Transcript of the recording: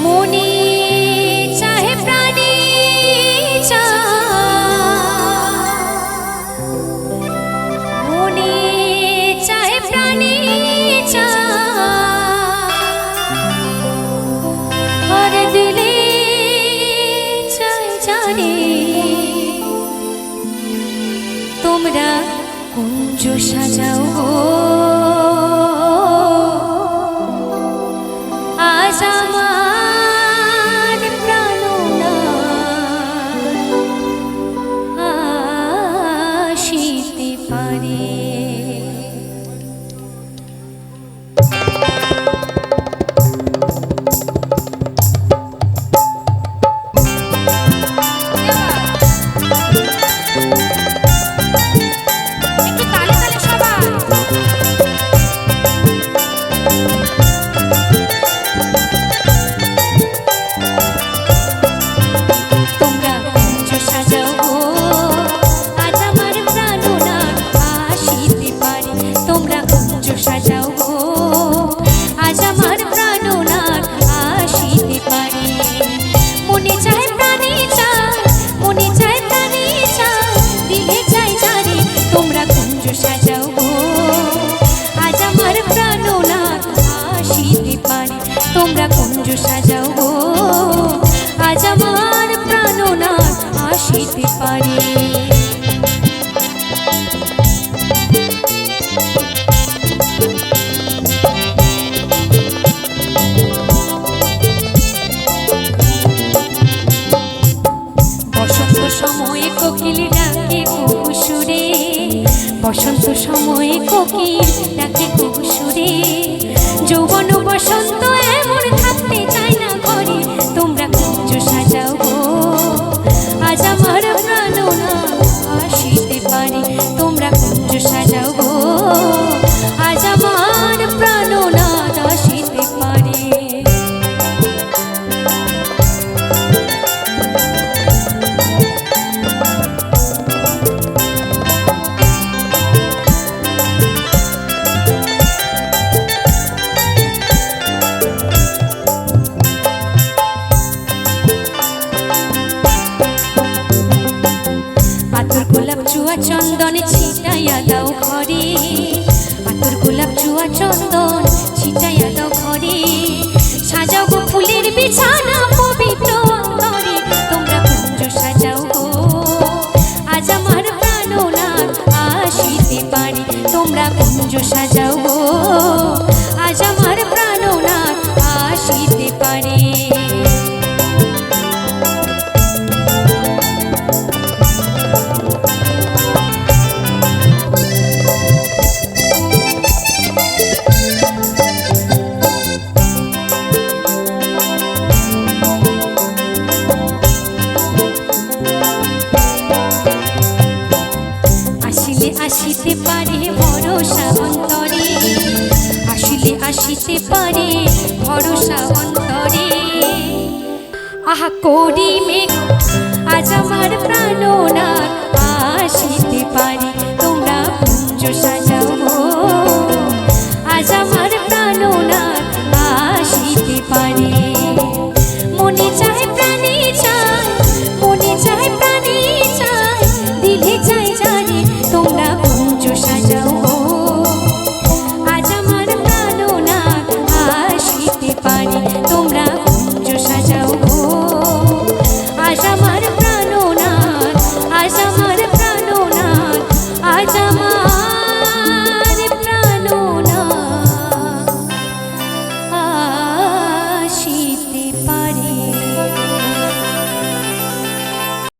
মনে চাহে প্রাণে মনে চাহে প্রাণে আর দিলে চাই জানে তোমরা কুঞ্জ সাজাও আজ আমার প্রাণনা আসিতে পারে। তোমরা কুঞ্জ সাজাও গো আজ আমার প্রাণনাথ আসিতে পারে। বসন্ত সময়ে কোকিল ডাকে কুহু সুরে, বসন্ত সময়ে কোকিল ডাকে কুহু সুরে, যৌবন বসন্ত এমন থাকতে চায় না ঘরে, তোমরা কুঞ্জ সাজাও গো আজ আমার প্রাণনাথ আসিতে পারে। তোমরা কুঞ্জ সাজাও গো আজ আমার প্রাণনাথ আসিতে পারে। আতর গোলাপ চুয়া চন্দন ছিটাইয়া দাও ঘরে, আতর গোলাপ চুয়া চন্দন ছিটাইয়া দাও ঘরে, সাজাও গো ফুলের বিছানা পবিত্র অন্তরে, তোমরা কুঞ্জ সাজাও গো আজ আমার প্রাণনাথ আসিতে পারে। তোমরা কুঞ্জ সাজাও গো আজ আমার প্রাণনাথ আসিতে পারে। আসিতে পারে ভরসা অন্তরে, আসিলে আসিতে পারে ভরসা অন্তরে, আহা করি মেঘ আজ আমার প্রাণনাথ আসিতে পারে।